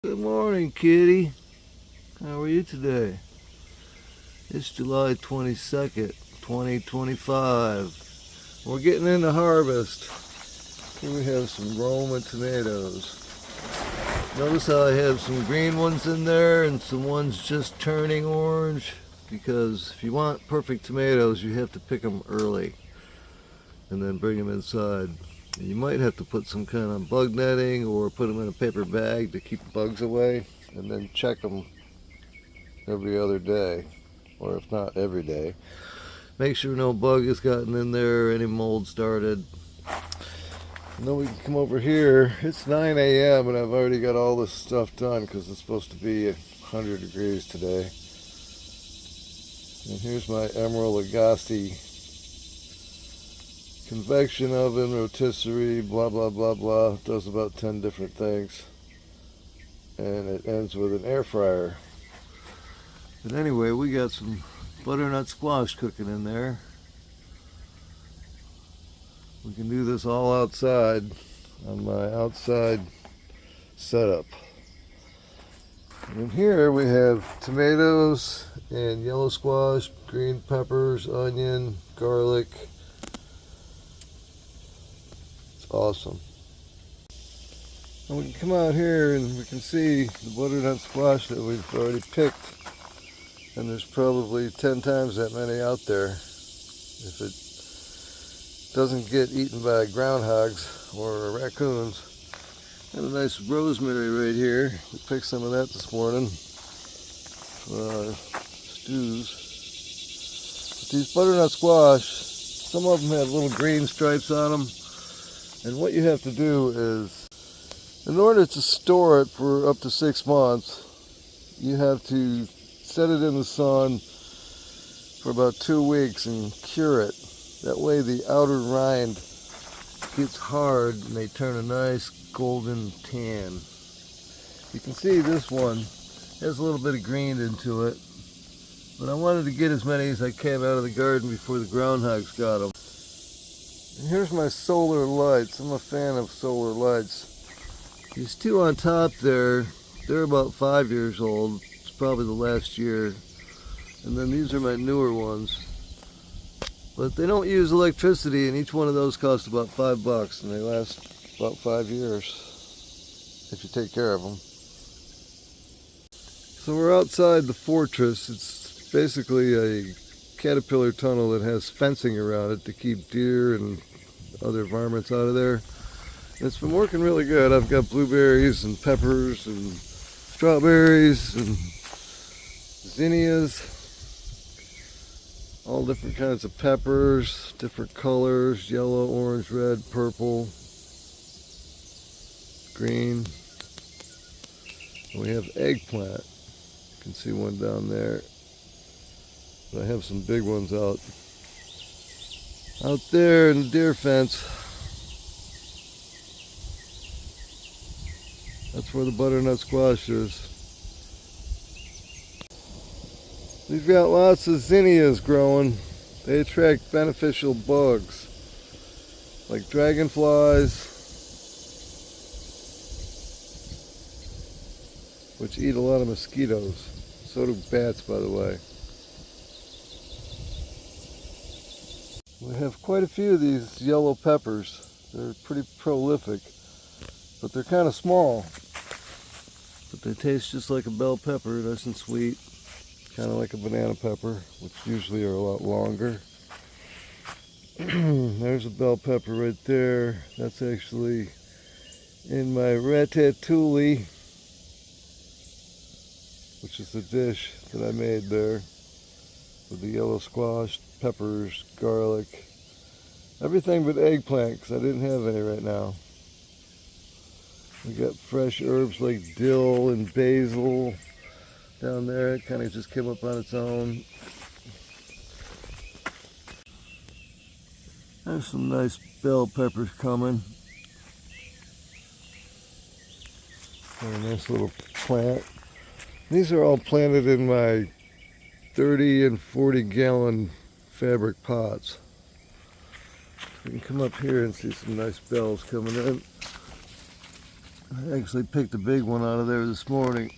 Good morning, kitty. How are you today? It's July 22nd, 2025. We're getting into harvest. Here we have some Roma tomatoes. Notice how I have some green ones in there and some ones just turning orange, because if you want perfect tomatoes, you have to pick them early and then bring them inside. You might have to put some kind of bug netting or put them in a paper bag to keep bugs away, and then check them every other day, or if not every day. Make sure no bug has gotten in there, any mold started. And then we can come over here. It's 9 a.m. and I've already got all this stuff done because it's supposed to be 100 degrees today. And here's my Emerald Lagasse convection oven, rotisserie, blah blah blah blah. It does about 10 different things, and it ends with an air fryer. But anyway, we got some butternut squash cooking in there. We can do this all outside on my outside setup. And in here we have tomatoes and yellow squash, green peppers, onion, garlic. Awesome. And we can come out here and we can see the butternut squash that we've already picked, and there's probably 10 times that many out there if it doesn't get eaten by groundhogs or raccoons. And a nice rosemary right here. We picked some of that this morning for our stews. But these butternut squash, some of them have little green stripes on them. And what you have to do is, in order to store it for up to 6 months, you have to set it in the sun for about 2 weeks and cure it. That way the outer rind gets hard and they turn a nice golden tan. You can see this one has a little bit of green into it, but I wanted to get as many as I can out of the garden before the groundhogs got them. And here's my solar lights. I'm a fan of solar lights. These two on top there, they're about 5 years old. It's probably the last year. And then these are my newer ones. But they don't use electricity, and each one of those costs about $5, and they last about 5 years if you take care of them. So we're outside the fortress. It's basically a caterpillar tunnel that has fencing around it to keep deer and other varmints out of there. And it's been working really good. I've got blueberries and peppers and strawberries and zinnias, all different kinds of peppers, different colors, yellow, orange, red, purple, green. And we have eggplant. You can see one down there. I have some big ones out there in the deer fence. That's where the butternut squash is. We've got lots of zinnias growing. They attract beneficial bugs like dragonflies, which eat a lot of mosquitoes. So do bats, by the way. We have quite a few of these yellow peppers. They're pretty prolific, but they're kind of small. But they taste just like a bell pepper, nice and sweet, kind of like a banana pepper, which usually are a lot longer. There's a bell pepper right there. That's actually in my ratatouille, which is the dish that I made there, with the yellow squash, peppers, garlic, everything but eggplant, because I didn't have any right now. We got fresh herbs like dill and basil down there. It kind of just came up on its own. There's some nice bell peppers coming. And a nice little plant. These are all planted in my 30 and 40 gallon fabric pots. We can come up here and see some nice bells coming in. I actually picked a big one out of there this morning.